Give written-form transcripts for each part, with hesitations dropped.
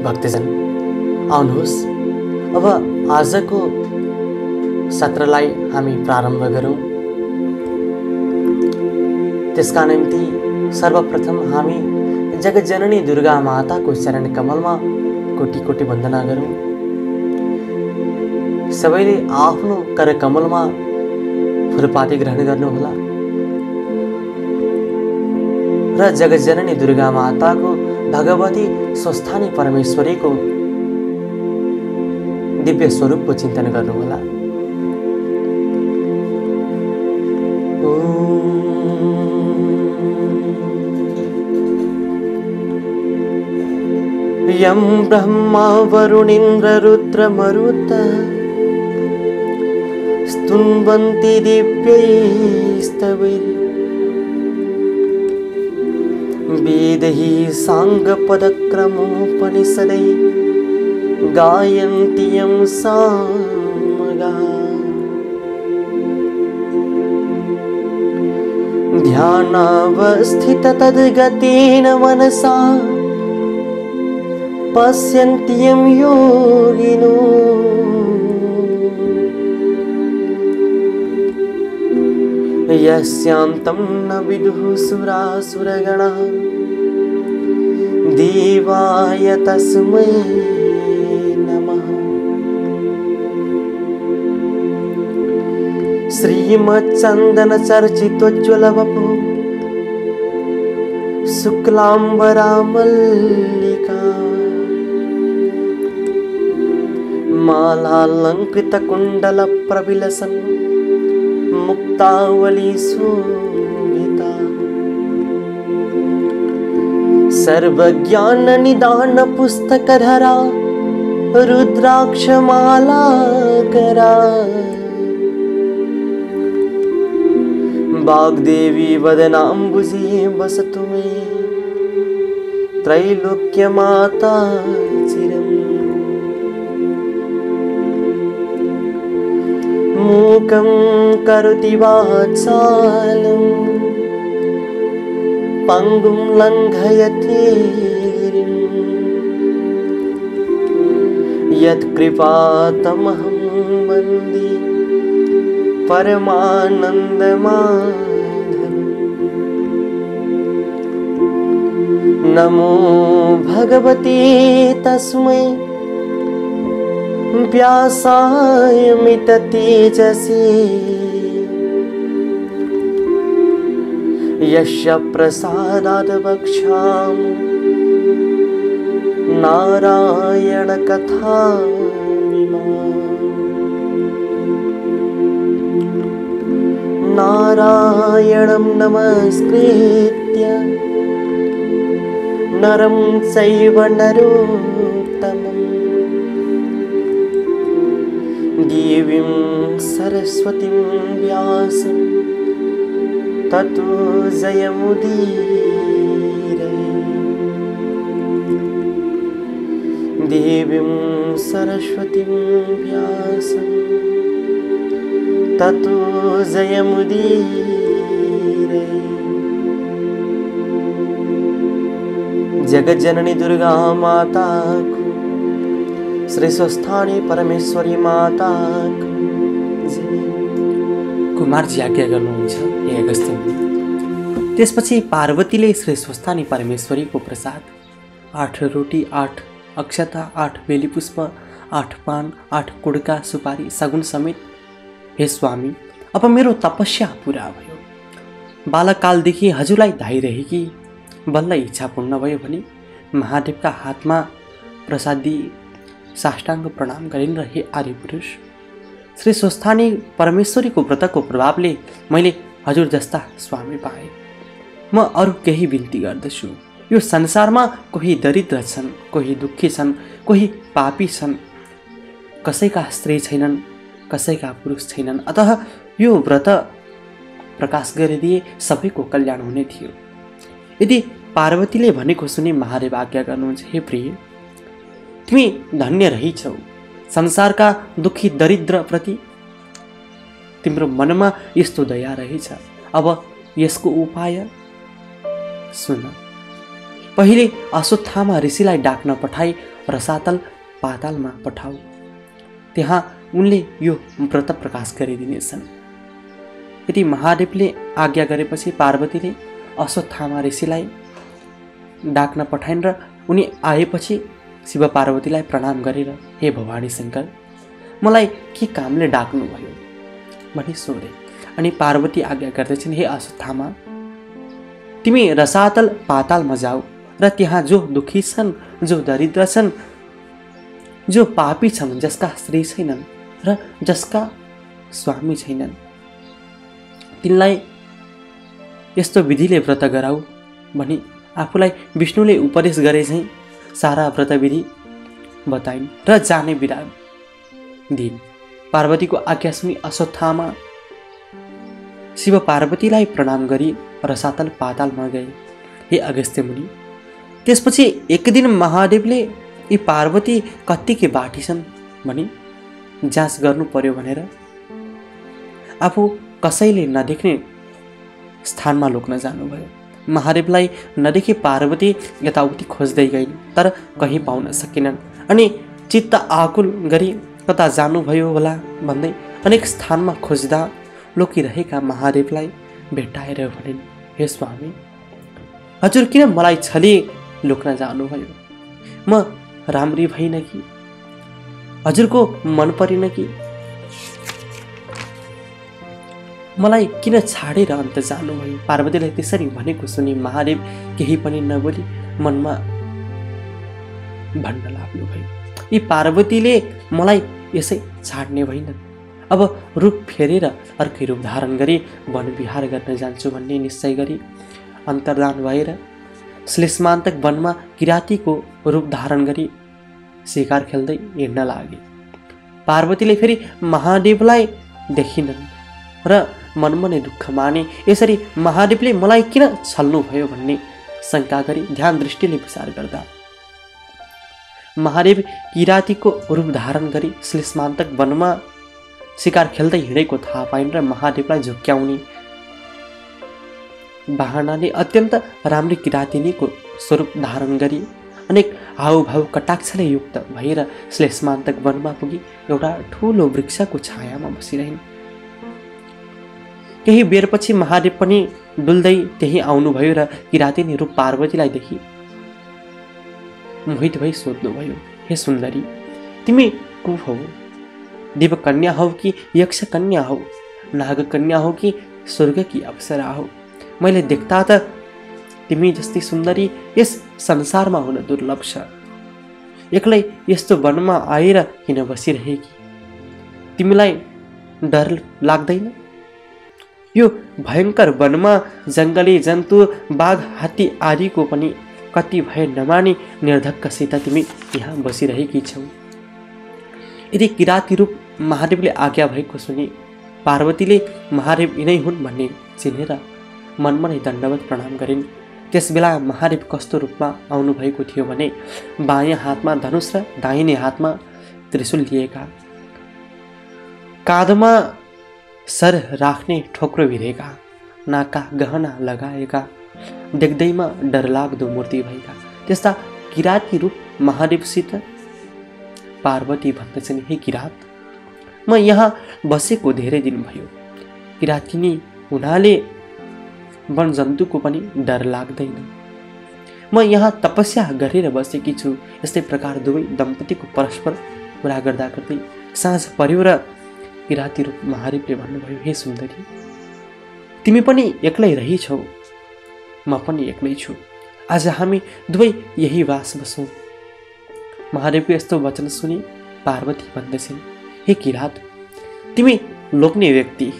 भक्तजन, आउनुहोस् अब आजको सत्रलाई हामी प्रारम्भ गरौँ। त्यसका निम्ति सर्वप्रथम हामी जगज्जननी दुर्गा माताको चरण कमलमा कोटि कोटि वन्दना गरौँ। सबैले आफ्नो कर कमलमा फूलपाती ग्रहण गर्नुहोला र जगज्जननी दुर्गा माताको भगवती स्वस्थानी परमेश्वरीको दिव्य स्वरूपको चिन्तन गर्नुहोला। यं ब्रह्मा वरुणेन्द्र रुद्र मरुत स्तुन्वन्ति दिव्यैस्तवैः वेदैः साङ्गपदक्रमोपनिषदैः गायन्ति यं सामगाः। ध्यानावस्थित तद्गतेन मनसा पश्यन्ति यं योगिनो यस्यान्तं न विदुः सुरासुरगणाः देवाय तस्मै नमः। श्रीमच्चन्दनचर्चितोज्ज्वलवपुः शुक्लाम्बरा मल्लिका मालालङ्कृतकुण्डलप्रविलसन् मुक्तावली शोभिता सर्वज्ञाननिदानपुस्तकधरा रुद्राक्षमालाकरा वाग्देवी वदनाम्बुजे वसतु मे त्रैलोक्यमाता चिरम्। मूकं करोति वाचालं पङ्गुं लङ्घयति यत्कृपातमहं वन्दे परमानन्दमाधवम्। नमो भगवते तस्मै व्यासाय मिततेजसे यस्य प्रसादात् वक्ष्यामि नारायणकथामिमाम्। नारायणं नमस्कृत्य नरं चैव नरोत्तमम् देवीं सरस्वतीं व्यासं ततो जयमुदीरये। देवीं सरस्वतीं व्यासं ततो जयमुदीरये। जगज्जननी दुर्गा माता को, श्री स्वस्थानी परमेश्वरी माता को जय। कुमारजी आज्ञा गर्नुहुन्छ हे अगस्त्यमुनि। त्यसपछि पार्वतीले श्री स्वस्थानी परमेश्वरीको प्रसाद 8 रोटी 8 अक्षता 8 बेलीपुष्प 8 पान 8 कुडका सुपारी सगुन समेत, हे स्वामी अब मेरो तपस्या पूरा भयो। बालकालदेखि हजुरलाई धाइरहेकी बल्ल इच्छा पूर्ण भयो भने महादेवका हातमा प्रसाद दिई साष्टाङ्ग प्रणाम गरिन् र हे आर्यपुरुष, श्री स्वस्थानी परमेश्वरीको व्रतको प्रभावले मैले हजुर जस्ता स्वामी पाएँ। म अरू केही बिन्ती गर्दछु। यो संसारमा कोही दरिद्र छन्, कोही दुःखी छन्, कोही पापी छन्, कसैका स्त्री छैनन्, कसैका पुरुष छैनन्। अतः यो व्रत प्रकाश गरिदिए सबैको कल्याण हुने थियो। यदि पार्वतीले भनेको सुनि महादेव आज्ञा गर्नुहुन्छ, हे प्रिय, तिमी धन्य रहिछौ। संसारका दुखी दरिद्र प्रति तिम्रो मनमा यस्तो दया रहेछ। अब यसको उपाय सुन। पहिले अश्वत्थामा ऋषिलाई डाक्न पठाई रसातल पातालमा पठाऊ। त्यहाँ उनले यो व्रत प्रकाश गरिदिनेछन्। यदि महादेवले आज्ञा गरेपछि पार्वतीले अश्वत्थामा ऋषिलाई डाक्न पठाइन् र उनी आएपछि शिव पार्वतीलाई प्रणाम गरेर हे भवानी शङ्कर, मलाई के कामले डाक्नुभयो भनी सोधे। अनि पार्वती आज्ञा गर्दछन्, हे अश्वत्थामा, तिमी रसातल पातालमा जाऊ र त्यहाँ जो दुखी छन्, जो दरिद्र छन्, जो पापी छन्, जसका स्त्री छैनन् र जसका स्वामी छैनन्, तिनलाई यस्तो विधिले व्रत गराऊ भनी आफूलाई विष्णुले उपदेश गरे झैँ सारा व्रतविधि बताइन् र जाने बिदा दिइन्। पार्वतीको आज्ञा सुनि अश्वत्थामा शिव पार्वतीलाई प्रणाम गरी रसातल पातालमा गए। हे अगस्त्य मुनि, त्यसपछि एक दिन महादेवले यी पार्वती कत्तिकै बाठी छन् भनी जाँच गर्नु पर्यो भनेर आफू कसैले नदेख्ने स्थानमा लुक्न जानुभयो। महादेवलाई नदेखि पार्वती यताउति खोज्दै गइन्, तर कहीँ पाउन सकेनन्। अनि चित्त आकुल गरी कता जानुभयो होला भन्दै अनेक स्थानमा खोज्दा लुकिरहेका महादेवलाई भेट्टाएर भनिन्, हे स्वामी, हजुर किन मलाई छली लुक्न जानुभयो? म राम्री भइन कि? हजुरको मन परिन कि? मलाई किन छाडेर अन्त जानुभयो? पार्वतीले त्यसरी भनेको सुनि महादेव केही पनि नबोली मनमा भन्न लाग्नुभयो, यी पार्वतीले मलाई यसै छाड्ने भइनन्। अब रूप फेरेर अर्कै रूप धारण गरी वनविहार गर्न जान्छु भन्ने निश्चय गरी अन्तर्धान भएर श्लेष्मान्तक वनमा किरातीको रूप धारण गरी शिकार खेल्दै हिँड्न लागे। पार्वतीले फेरि महादेवलाई देखिनन् र मनमा नै दुःख माने। यसरी महादेवले मलाई किन छल्नुभयो भन्ने शङ्का गरी ध्यान दृष्टिले विचार गर्दा महादेव किरातीको रूप धारण गरी श्लेष्मान्तक वनमा शिकार खेल्दै हिँडेको थाहा पाइन् र महादेवलाई झुक्क्याउने बहानाले अत्यन्त राम्री किरातिनीको स्वरूप धारण गरी अनेक हाउभाउ कटाक्षले युक्त भएर श्लेष्मान्तक वनमा पुगी एउटा ठुलो वृक्षको छायामा बसिरहिन्। केही बेरपछि महादेव पनि डुल्दै त्यही आउनुभयो र किरातिनी रूप पार्वतीलाई देखि मोहित भई सोध्नुभयो, हे सुन्दरी, तिमी को हौ? देवकन्या हौ कि यक्ष कन्या हौ? नागकन्या हौ कि स्वर्ग की अप्सरा हौ? मैले देख्दा त तिमी जस्तै सुन्दरी यस संसारमा हुन दुर्लभ छ। एक्लै यस्तो वनमा आएर किन बसिरहेकी? तिमीलाई डर लाग्दैन? यो भयङ्कर वनमा जङ्गली जन्तु, बाघ, हात्ती आदिको पनि कति भय नमानी निर्धक्कसित तिमी यहाँ बसिरहेकी छौ। यदि किराती रूप महादेवले आज्ञा भएको सुनि पार्वतीले महादेव यिनै हुन् भन्ने चिनेर मनमा नै दण्डवत प्रणाम गरिन्। त्यसबेला महादेव कस्तो रूपमा आउनुभएको थियो भने बायाँ हातमा धनुष र दाहिने हातमा त्रिशूल लिएका, काँधमा सर राख्ने ठोक्रो भिरेका, नाका गहना लगाएका, देख्दैमा डरलाग्दो मूर्ति भएका त्यस्ता किराती रूप महादेवसित पार्वती भन्दछन्, हे किरात, म यहाँ बसेको धेरै दिन भयो। किरातिनी हुनाले वन जन्तुको पनि डर लाग्दैन। म यहाँ तपस्या गरेर बसेकी छु। यस्तै प्रकार दुवै दम्पतिको परस्पर कुरा गर्दा गर्दै साँझ पर्यो र किराती रूप महादेवले भन्नुभयो, हे सुन्दरी, तिमी पनि एक्लै रहिछौ, म पनि एक्लै छु। आज हामी दुवै यही बास बसौँ। महादेवको यस्तो वचन सुनि पार्वती भन्दछन्, हे किरात, तिमी लोक्ने व्यक्ति,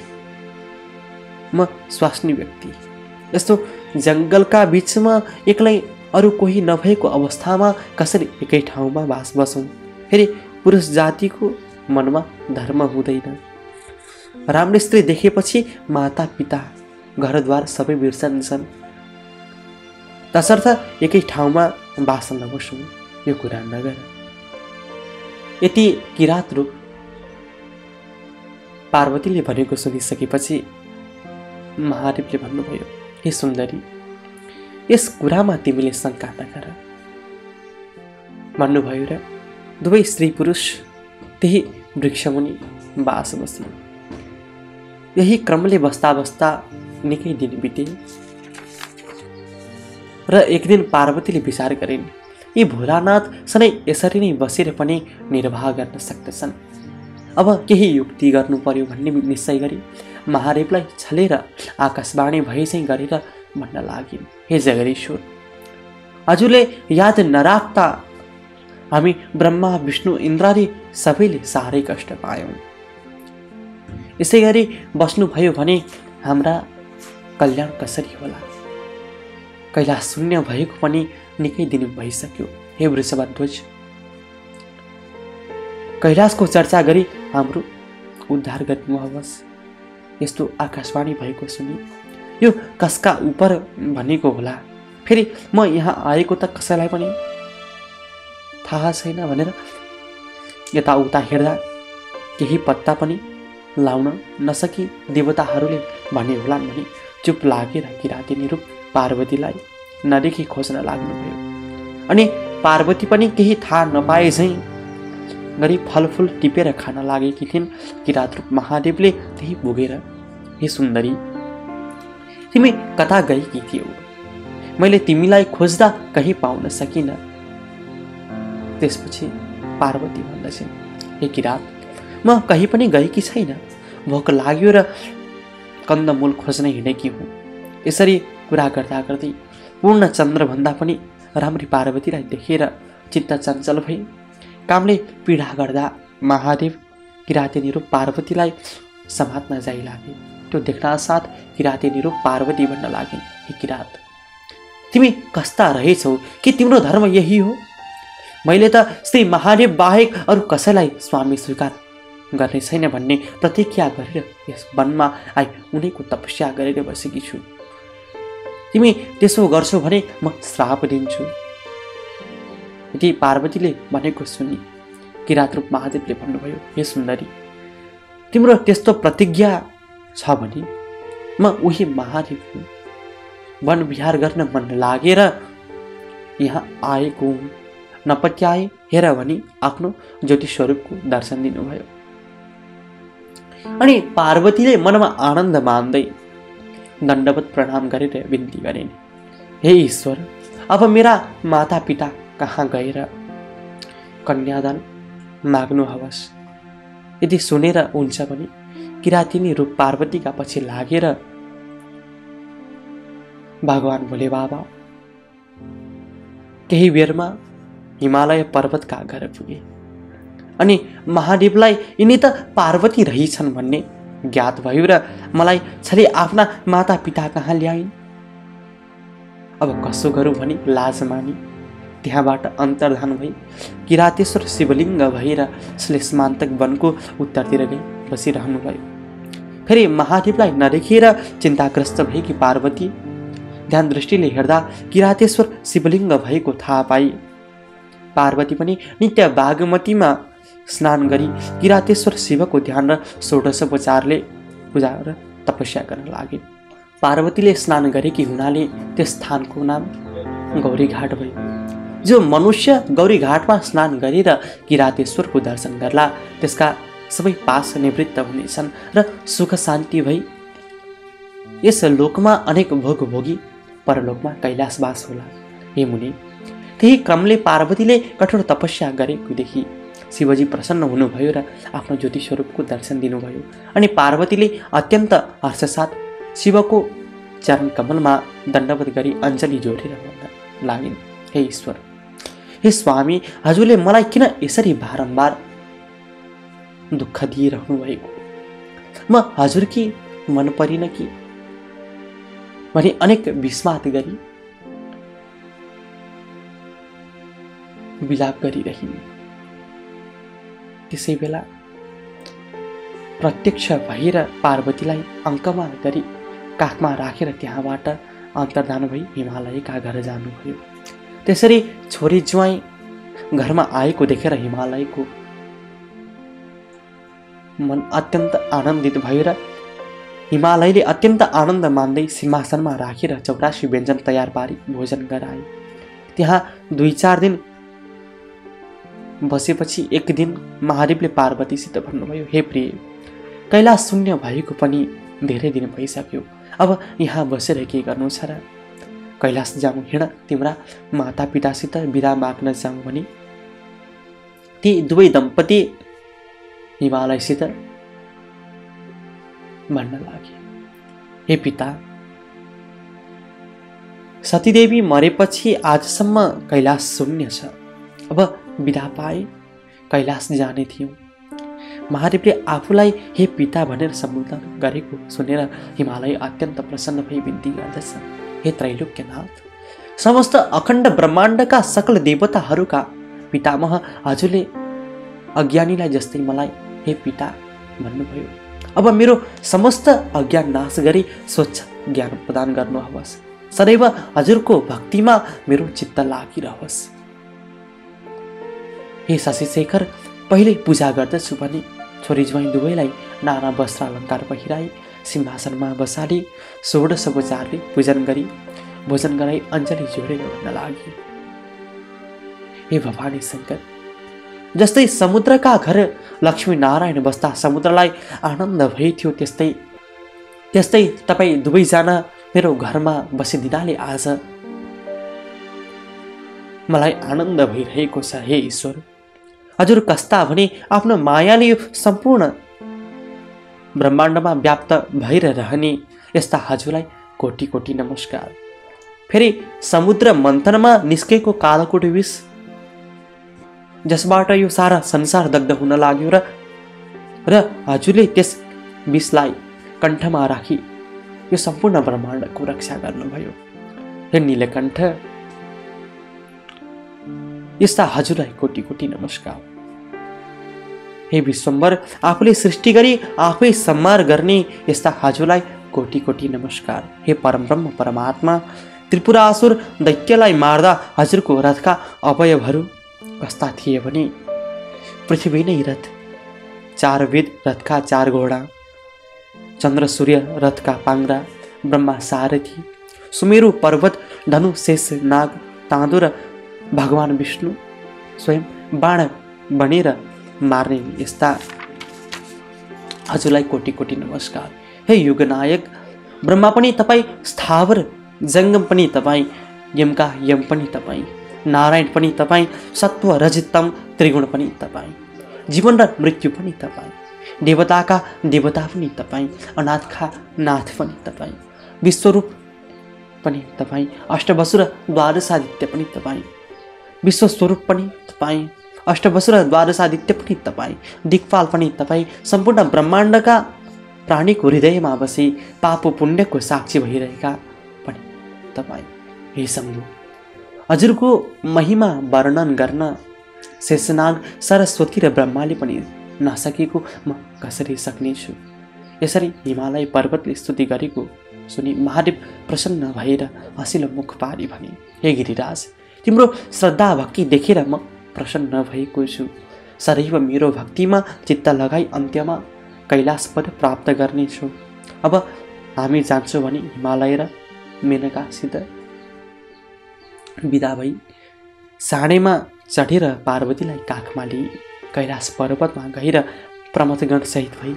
म स्वास्नी व्यक्ति। यस्तो जङ्गलका बीचमा एक्लै अरू कोही नभएको अवस्थामा कसरी एकै ठाउँमा बास बसौँ? फेरि पुरुष जातिको मनमा धर्म हुँदैन। राम्रो स्त्री देखेपछि माता पिता घरद्वार सबै बिर्सन्छन्। तसर्थ एकै ठाउँमा बास नबसौँ, यो कुरा नगर। यति किरात रूप पार्वतीले भनेको सुनिसकेपछि महादेवले भन्नुभयो, हे सुन्दरी, यस कुरामा तिमीले शङ्का नगर भन्नुभयो र दुवै स्त्री पुरुष त्यही वृक्षमुनि बास बसे। यही क्रमले बस्दा बस्दा निकै दिन बिते र एक दिन पार्वतीले विचार गरिन्, यी भोलानाथ सधैँ यसरी नै बसेर पनि निर्वाह गर्न सक्दछन्। अब केही युक्ति गर्नु पर्यो भन्ने निश्चय गरी महादेवलाई छलेर आकाशवाणी भए चाहिँ गरेर भन्न लागिन्, हे जगदीश्वर, हजुरले याद नराख्दा हामी ब्रह्मा विष्णु इन्द्रादि सबैले साह्रै कष्ट पायौँ। यसै गरी बस्नुभयो भने हाम्रा कल्याण कसरी होला? कैलाश शून्य भएको पनि निकै दिन भइसक्यो। हे वृषभध्वज, कैलाशको चर्चा गरी हाम्रो उद्धार गर्नुहोस्। यस्तो आकाशवाणी भएको सुनि यो कसका उपर भनेको होला? फेरि म यहाँ आएको त कसैलाई पनि थाहा छैन भनेर यताउता हेर्दा केही पत्ता पनि लाउन नसकी देवताहरूले भने होलान् भनी चुप लागेर किराँती रूप पार्वतीलाई नदेखि खोज्न लाग्नुभयो। अनि पार्वती पनि केही थाहा नपाए झैँ गरी फलफुल टिपेर खान लागेकी थिइन्। किरात रूप महादेवले त्यही पुगेर, हे सुन्दरी, तिमी कता गएकी थियौ? मैले तिमीलाई खोज्दा कहीँ पाउन सकिन। त्यसपछि पार्वती भन्दछिन्, हे किरात, म कहीँ पनि गएकी छैन। भोक लाग्यो र कन्दमूल खोज्न हिँडेकी हुँ। यसरी कुरा गर्दा गर्दै पूर्ण चन्द्रभन्दा पनि राम्री पार्वतीलाई देखेर चित्त चञ्चल भई कामले पीडा गर्दा महादेव किराती रूप पार्वतीलाई समात्न जाइ लागे। त्यो देख्न साथ किराती रूप पार्वती भन्न लागिन्, हे किरात, तिमी कस्ता रहेछौ? के तिम्रो धर्म यही हो? मैले त श्री महादेव बाहेक अरू कसैलाई स्वामी स्वीकार गर्ने छैन भन्ने प्रतिज्ञा गरेर यस वनमा आई उनैको तपस्या गरेर बसेकी छु। तिमी त्यसो गर्छौ भने म श्राप दिन्छु। यदि पार्वतीले भनेको सुनि किरात रूप महादेवले भन्नुभयो, हे सुन्दरी, तिम्रो त्यस्तो प्रतिज्ञा छ भने म उही महादेव हुँ। वन विहार गर्न मन लागेर यहाँ आएको हुँ। नपत्याए हेर भनी आफ्नो ज्योति स्वरूपको दर्शन दिनुभयो। अनि पार्वतीले मनमा आनन्द मान्दै दण्डवत प्रणाम गरेर विन्ती गरिन्, हे ईश्वर, अब मेरा माता पिता कहाँ गएर कन्यादान माग्नु हवस्। यदि सुनेर हुन्छ भने किरातिनी रूप पार्वतीका पछि लागेर भगवान भोले बाबा केही बेरमा हिमालय पर्वतका घर पुगे। अनि महादेवलाई यिनी त पार्वती रहेछन् भन्ने ज्ञात भयो र मलाई छले आफ्ना माता पिता कहाँ ल्याइन्। अब कसो गरौँ भनी लाज मानी त्यहाँबाट अन्तर्धान भई किरातेश्वर शिवलिङ्ग भएर श्लेषमान्तक वनको उत्तरतिर गई बसिरहनु भयो। फेरि महादेवलाई नदेखेर चिन्ताग्रस्त भएकी पार्वती ध्यान दृष्टिले हेर्दा किरातेश्वर शिवलिङ्ग भएको थाहा पाई। पार्वती पनि नित्य बागमतीमा स्नान गरी किरातेश्वर शिवको ध्यान र षोडशोपचारले पूजा र तपस्या गर्न लागे। पार्वतीले स्नान गरेकी हुनाले त्यस स्थानको नाम गौरीघाट भयो। जो मनुष्य गौरीघाटमा स्नान गरेर किरातेश्वरको दर्शन गर्ला त्यसका सबै पास निवृत्त हुनेछन् र सुख शान्ति भई यस लोकमा अनेक भोग भोगी परलोकमा कैलाशवास होला। हे मुनि, त्यही क्रमले पार्वतीले कठोर तपस्या गरेको देखि शिवजी प्रसन्न हुनुभयो र आफ्नो ज्योति स्वरूपको दर्शन दिनुभयो। अनि पार्वतीले अत्यन्त हर्षसाथ शिवको चरण कमलमा दण्डवत गरी अञ्जली जोडेर भन्न लागिन्, हे ईश्वर, हे स्वामी, हजुरले मलाई किन यसरी बारम्बार दुःख दिइरहनु भएको? म हजुरकी मन परिन कि भने अनेक विस्मात गरी विलाप गरिरहिन्। त्यसै बेला प्रत्यक्ष भएर पार्वतीलाई अङ्कमा गरी काखमा राखेर त्यहाँबाट अन्तर्धान भई हिमालयका घर जानुभयो। त्यसरी छोरी ज्वाइँ घरमा आएको देखेर हिमालयको मन अत्यन्त आनन्दित भयो र हिमालयले अत्यन्त आनन्द मान्दै सिंहासनमा राखेर 84 व्यञ्जन तयार पारी भोजन गराए। त्यहाँ 2-4 दिन बसेपछि एक दिन महादेवले पार्वतीसित भन्नुभयो, हे प्रिय, कैलाश शून्य भएको पनि धेरै दिन भइसक्यो, अब यहाँ बसेर के गर्नु छ र? कैलाश जाउँ, हिँड, तिम्रा मातापितासित बिदा माग्न जाउँ भने ती दुवै दम्पति हिमालयसित भन्न लागे, हे पिता, सतीदेवी मरेपछि आजसम्म कैलाश शून्य छ, अब बिदा पाए कैलाश जाने थियौँ। महादेवले आफूलाई हे पिता भनेर सम्बोधन गरेको सुनेर हिमालय अत्यन्त प्रसन्न भई बिन्ती गर्दछ, हे त्रैलोक्यनाथ, समस्त अखण्ड ब्रह्माण्डका सकल देवताहरूका पितामह हजुरले अज्ञानीलाई जस्तै मलाई हे पिता भन्नुभयो। अब मेरो समस्त अज्ञान नाश गरी स्वच्छ ज्ञान प्रदान गर्नुहोस्। सदैव हजुरको भक्तिमा मेरो चित्त लागिरहोस्। हे शशिशेखर, पहिले पूजा गर्दछु भने छोरी ज्वाइँ दुवैलाई नाना वस्त्र अलङ्कार पहिराई सिंहासनमा बसाली 16 पूजन गरी भोजन गराई अञ्जली जोडेर भन्न लागे, हे भवानी शङ्कर, जस्तै समुद्रका घर लक्ष्मी नारायण बस्दा समुद्रलाई आनन्द भइथ्यो, त्यस्तै तपाईँ दुवैजना मेरो घरमा बसिदिनाले आज मलाई आनन्द भइरहेको छ। हे ईश्वर, हजुर कस्ता भने आफ्नो मायाले यो सम्पूर्ण ब्रह्माण्डमा व्याप्त भएर रहने यस्ता हजुरलाई कोटी कोटी नमस्कार। फेरि समुद्र मन्थनमा निस्केको कालोकोट विष जसबाट यो सारा संसार दग्ध हुन लाग्यो र हजुरले त्यस विषलाई कण्ठमा राखी यो सम्पूर्ण ब्रह्माण्डको रक्षा गर्नुभयो। हे नीलकण्ठ, यस्ता हजुरलाई कोटी कोटी नमस्कार। हे विश्वम्भर, आफूले सृष्टि गरी आफै संहार गर्ने यस्ता हजुरलाई कोटी कोटी नमस्कार। हे परमब्रह्म परमात्मा, त्रिपुरासुर दैत्यलाई मार्दा हजुरको रथका अवयवहरू कस्ता थिए भने पृथ्वी नै रथ, 4 वेद रथका 4 घोडा, चन्द्र सूर्य रथका पाङ्ग्रा, ब्रह्मा सारथी, सुमेरु पर्वत धनु शेष नाग ताँदो र भगवान विष्णु स्वयं बाण बनेर मार्ने यस्ता हजुरलाई कोटी कोटी नमस्कार। हे युगनायक, ब्रह्मा पनि तपाईँ, स्थावर जङ्गम पनि तपाईँ, यमका यम पनि तपाईँ, नारायण पनि तपाईँ, सत्व रजतम त्रिगुण पनि तपाईँ, जीवन र मृत्यु पनि तपाईँ, देवताका देवता पनि तपाईँ, अनाथका नाथ पनि तपाईँ, विश्वरूप पनि तपाईँ, अष्टवसु र द्वादशादित्य पनि तपाईँ, विश्वस्वरूप पनि तपाईँ, अष्टवसु र द्वादशादित्य पनि तपाईँ, दिक्पाल पनि तपाईँ, सम्पूर्ण ब्रह्माण्डका प्राणीको हृदयमा बसी पाप पुण्यको साक्षी भइरहेका पनि तपाईँ। हे शम्भु, हजुरको महिमा वर्णन गर्न शेषनाग सरस्वती र ब्रह्माले पनि नसकेको म कसरी सक्नेछु। यसरी हिमालय पर्वतले स्तुति गरेको सुनि महादेव प्रसन्न भएर हँसिलो मुख पारी भने, हे गिरिराज, तिम्रो श्रद्धा भक्ति देखेर म प्रसन्न भएको छु। सदैव मेरो भक्तिमा चित्त लगाई अन्त्यमा कैलाश पद प्राप्त गर्नेछु। अब हामी जान्छौँ भने हिमालय र मेनकासित बिदा भई साँडेमा चढेर पार्वतीलाई काखमा लिई कैलाश पर्वतमा गएर प्रमथगण सहित भई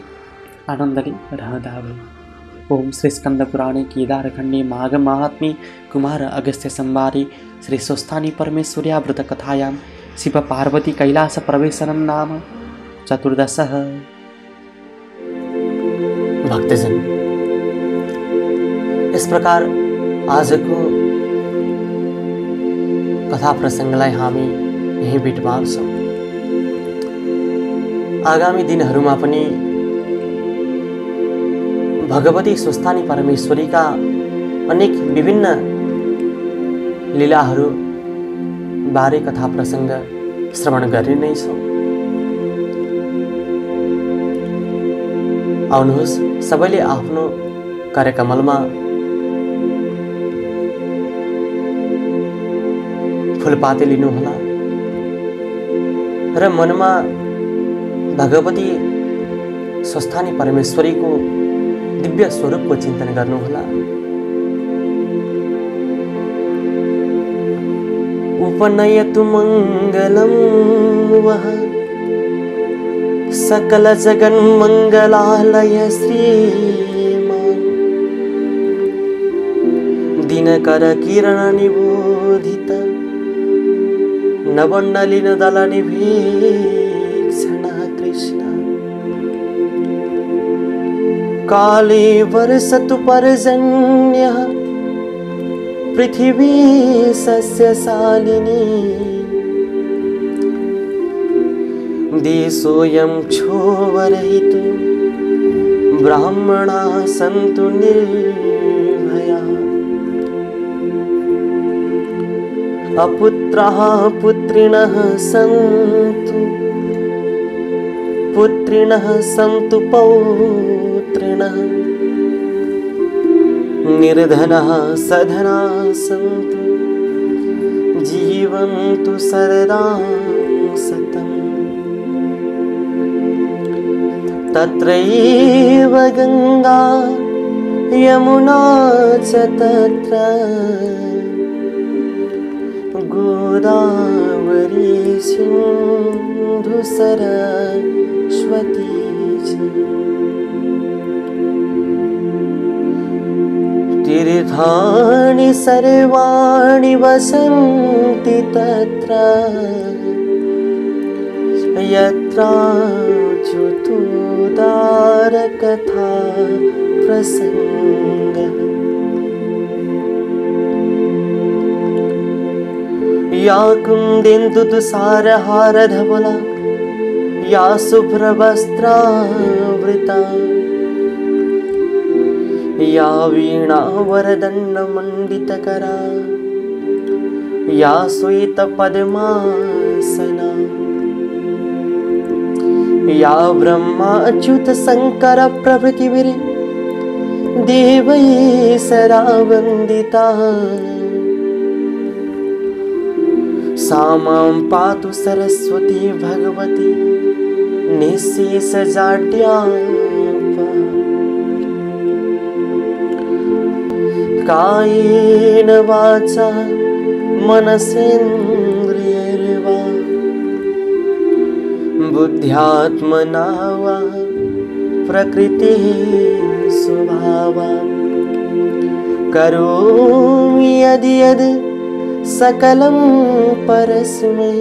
आनन्दले रहँदा भई। ओम श्री स्कंद पुराणे केदारखण्डे माघ महात्म्ये कुमार अगस्त्य संवादे श्री स्वस्थानी परमेश्वर्यावृत कथायां शिव पार्वती कैलास प्रवेशनम नाम 14। भक्तजन, इस प्रकार आजको कथा प्रसङ्गलाई हामी यही बिट मार्छौँ। आगामी दिनहरूमा पनि भगवती स्वस्थानी परमेश्वरीका अनेक विभिन्न लीलाहरू बारे कथा प्रसङ्ग श्रवण गर्ने नै छौँ। आउनुहोस्, सबैले आफ्नो कार्यकमलमा फुलपाती लिनुहोला र मनमा भगवती स्वस्थानी परमेश्वरीको दिव्य दिव्य स्वरूपको चिन्तन गर्नुहोला। उपनयतु मङ्गलं वः सकल जगन्मङ्गलालय श्रीमान् दिनकर किरण निबोधित नवनलिन दल निभीक्षण कृष्ण काले वर्षतु पर्जन्यः पृथिवी सस्यशालिनी देशोऽयं क्षोभरहितो ब्राह्मणाः सन्तु निर्भयाः अपुत्राः पुत्रिणः सन्तु पुत्रिणः सन्तु पौत्रिणः निर्धनः सधनाः सन्तु जीवन्तु सरदां सतम् तत्रैव गङ्गा यमुना च तत्र गोदावरी सिन्धु सरस्वती च तीर्थानि सर्वाणि वसन्ति तत्र यत्राच्युतोदारकथा प्रसङ्गः या कुन्देन्दु तुषारहारधवला या शुभ्रवस्त्रावृता या वीणा वरदण्डमण्डितकरा या श्वेतपद्मासना या ब्रह्मा अच्युत शङ्कर प्रभृतिभिः देवैः सदा वन्दिता सा मां पातु सरस्वती भगवती निःशेषजाड्यापा कायेन वाचा मनसेन्द्रियैर्वा बुद्ध्यात्मना वा प्रकृतिः स्वभावात् करोमि यद् सकलं परस्मै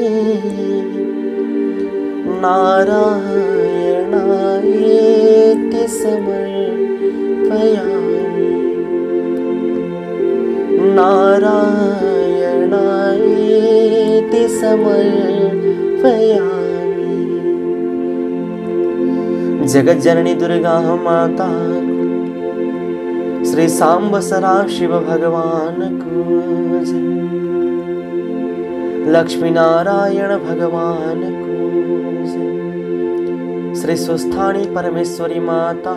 नारायणायेति समर्पयामि नारायणायेति समर्पयामि। जगज्जननी दुर्गा माता श्री सांब सदाशिव भगवान को जय। लक्ष्मी नारायण भगवान को जय। श्री स्वस्थानी परमेश्वरी माता